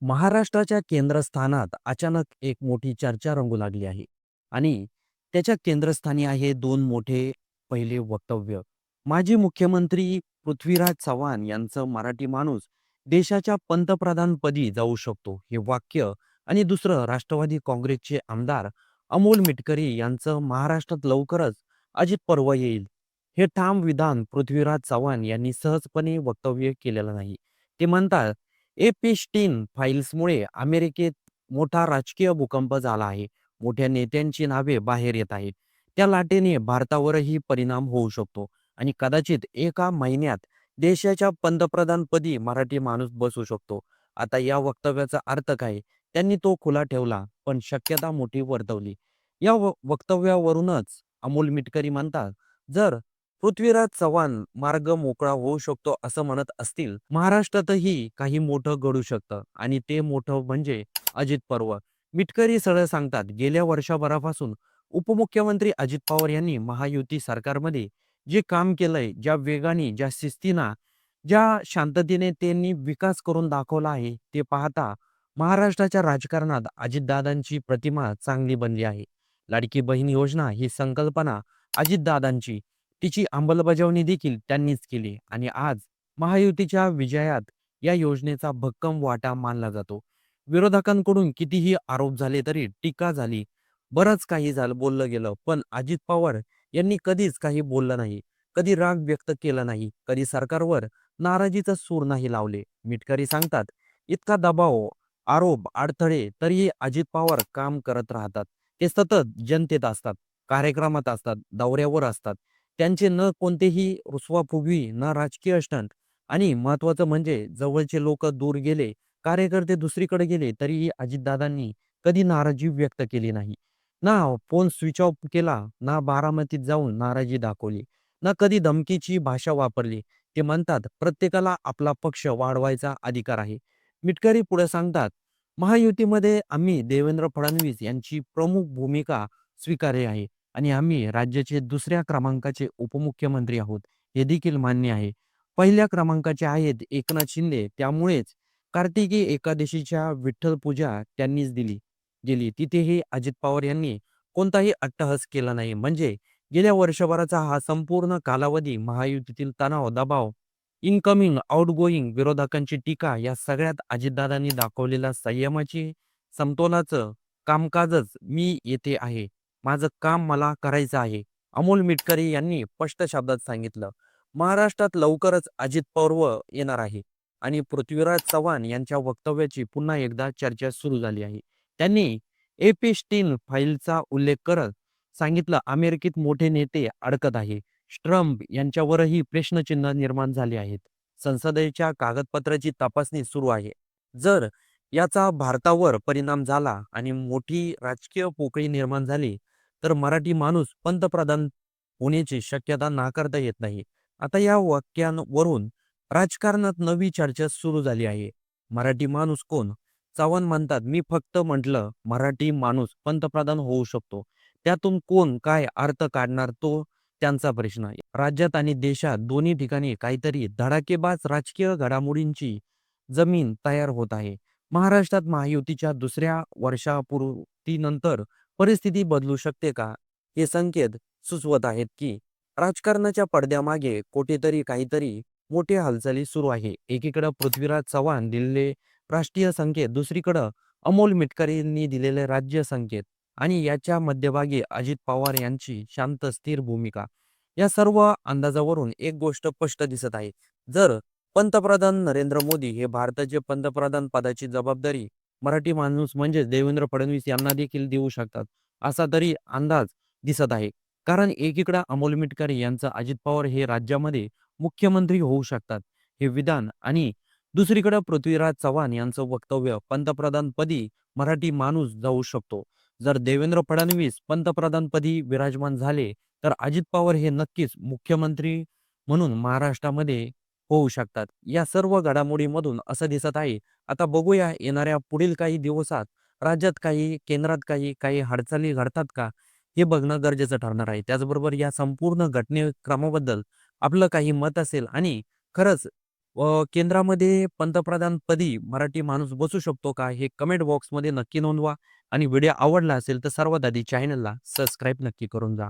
महाराष्ट्राच्या केंद्रस्थानात अचानक एक मोठी चर्चा रंगू लागली आहे आणि त्याच्या केंद्रस्थानी आहे दोन मोठे पहिले वक्तव्य. माजी मुख्यमंत्री पृथ्वीराज चव्हाण यांचं मराठी माणूस देशाच्या पंतप्रधानपदी जाऊ शकतो हे वाक्य आणि दुसरं राष्ट्रवादी काँग्रेसचे आमदार अमोल मिटकरी यांचं महाराष्ट्रात लवकरच अजित पर्व येईल हे ठाम विधान पृथ्वीराज चव्हाण यांनी सहजपणे वक्तव्य केलेलं नाही. ते म्हणतात एपिस्टीन फाईल्समुळे अमेरिकेत मोठा राजकीय भूकंप झाला आहे. मोठ्या नेत्यांची नावे बाहेर येत आहेत. त्या लाटेने भारतावरही परिणाम होऊ शकतो आणि कदाचित एका महिन्यात देशाच्या पंतप्रधानपदी मराठी माणूस बसू शकतो. आता या वक्तव्याचा अर्थ काय? त्यांनी तो खुला ठेवला, पण शक्यता मोठी वर्तवली. या वक्तव्यावरूनच अमोल मिटकरी म्हणतात, जर पृथ्वीराज चव्हाण मार्ग मोकळा होऊ शकतो असं म्हणत असतील, महाराष्ट्रातही काही मोठं घडू शकतं आणि ते मोठं म्हणजे अजित पवार. मिटकरी सरळ सांगतात, गेल्या वर्षभरापासून उपमुख्यमंत्री अजित पवार यांनी महायुती सरकारमध्ये जे काम केलंय, ज्या वेगाने, ज्या शिस्तीनं, ज्या शांततेने त्यांनी विकास करून दाखवला आहे, ते पाहता महाराष्ट्राच्या राजकारणात अजितदादांची प्रतिमा चांगली बनली आहे. लाडकी बहीण योजना ही संकल्पना अजितदादांची, तिची अंमलबजावणी देखील त्यांनीच केली आणि आज महायुतीच्या विजयात या योजनेचा भक्कम वाटा मानला जातो. विरोधकांकडून कितीही आरोप झाले तरी टीका झाली, बरंच काही झालं, बोललं गेलं, पण अजित पवार यांनी कधीच काही बोललं नाही, कधी राग व्यक्त केला नाही, कधी सरकारवर नाराजीचा सूर नाही लावले. मिटकरी सांगतात, इतका दबाव, आरोप, अडथळे तरीही अजित पवार काम करत राहतात. ते सतत जनतेत असतात, कार्यक्रमात असतात, दौऱ्यावर असतात. त्यांचे न कोणतेही रुसवाफुगवी, न राजकीय स्टंट आणि महत्त्वाचं म्हणजे जवळचे लोक दूर गेले, कार्यकर्ते दुसरीकडे गेले, तरीही अजितदादांनी कधी नाराजी व्यक्त केली नाही. ना फोन स्विच ऑफ केला, ना बारामतीत जाऊन नाराजी दाखवली, ना कधी धमकीची भाषा वापरली. ते म्हणतात, प्रत्येकाला आपला पक्ष वाढवायचा अधिकार आहे. मिटकरी पुढे सांगतात, महायुतीमध्ये आम्ही देवेंद्र फडणवीस यांची प्रमुख भूमिका स्वीकारली आहे आणि आम्ही राज्याचे दुसऱ्या क्रमांकाचे उपमुख्यमंत्री आहोत, हे देखील मान्य आहे. पहिल्या क्रमांकाचे आहेत एकनाथ शिंदे, त्यामुळेच कार्तिकी एकादशीच्या विठ्ठल पूजा त्यांनीच दिली. तिथेही अजित पवार यांनी कोणताही अट्टहास केला नाही. म्हणजे गेल्या वर्षभराचा हा संपूर्ण कालावधी महायुतीतील तणाव, दबाव, इनकमिंग, आउटगोइंग, विरोधकांची टीका या सगळ्यात अजितदादांनी दाखवलेल्या संयमाची, समतोलाचं कामकाजच मी येथे आहे. माझं काम मला करायचं आहे. अमोल मिटकरी यांनी स्पष्ट शब्दात सांगितलं. महाराष्ट्रात लवकरच अजित पर्व येणार आहे आणि पृथ्वीराज चव्हाण यांच्या वक्तव्याची पुन्हा एकदा चर्चा सुरू झाली आहे. त्यांनी एपिस्टीन फाईलचा उल्लेख करत सांगितलं, अमेरिकेत मोठे नेते अडकत आहे. ट्रम्प यांच्यावरही प्रश्नचिन्ह निर्माण झाले आहेत. संसदेच्या कागदपत्राची तपासणी सुरू आहे. जर याचा भारतावर परिणाम झाला आणि मोठी राजकीय पोकळी निर्माण झाली, तर मराठी माणूस पंतप्रधान होण्याची शक्यता नाकारता येत नाही. आता या वाक्यांवरून राजकारणात नवी चर्चा सुरू झाली आहे. मराठी माणूस कोण? चव्हाण म्हणतात, मी फक्त म्हटलं मराठी माणूस पंतप्रधान होऊ शकतो. त्यातून कोण काय अर्थ काढणार तो त्यांचा प्रश्न आहे. राज्यात आणि देशात दोन्ही ठिकाणी काहीतरी धडाकेबाज राजकीय घडामोडींची जमीन तयार होत आहे. महाराष्ट्रात महायुतीच्या दुसऱ्या वर्षापूर्तीनंतर परिस्थिती बदलू शकते का? हे संकेत सुचवत आहेत की राजकारणाच्या पडद्यामागे कुठेतरी काहीतरी मोठी हालचाली सुरू आहे. एकीकडे पृथ्वीराज चव्हाण दिलेले राष्ट्रीय संकेत, दुसरीकडे अमोल मिटकरींनी दिलेले राज्य संकेत आणि याच्या मध्यभागी अजित पवार यांची शांत स्थिर भूमिका. या सर्व अंदाजावरून एक गोष्ट स्पष्ट दिसत आहे. जर पंतप्रधान नरेंद्र मोदी हे भारताचे पंतप्रधान पदाची जबाबदारी मराठी माणूस म्हणजे देवेंद्र फडणवीस यांना देखील देऊ शकतात, असा तरी अंदाज दिसत आहे. कारण एकीकडे अमोल मिटकरी यांचं अजित पवार हे राज्यामध्ये मुख्यमंत्री होऊ शकतात हे विधान आणि दुसरीकडे पृथ्वीराज चव्हाण यांचं वक्तव्य पंतप्रधानपदी मराठी माणूस जाऊ शकतो. जर देवेंद्र फडणवीस पंतप्रधानपदी विराजमान झाले, तर अजित पवार हे नक्कीच मुख्यमंत्री म्हणून महाराष्ट्रामध्ये होऊ शकतात. या सर्व घडामोडीमधून असं दिसत आहे, आता बघूया येणाऱ्या पुढील काही दिवसात राज्यात काही, केंद्रात काही, काही हालचाली घडतात का? हे बघणं गरजेचं ठरणार आहे. त्याचबरोबर या संपूर्ण घटनाक्रमाबद्दल आपलं काही मत असेल आणि खरंच केंद्रामध्ये पंतप्रधानपदी मराठी माणूस बसू शकतो का? हे कमेंट बॉक्समध्ये नक्की नोंदवा आणि व्हिडिओ आवडला असेल तर सर्वात आधी चॅनलला सबस्क्राईब नक्की करून जा.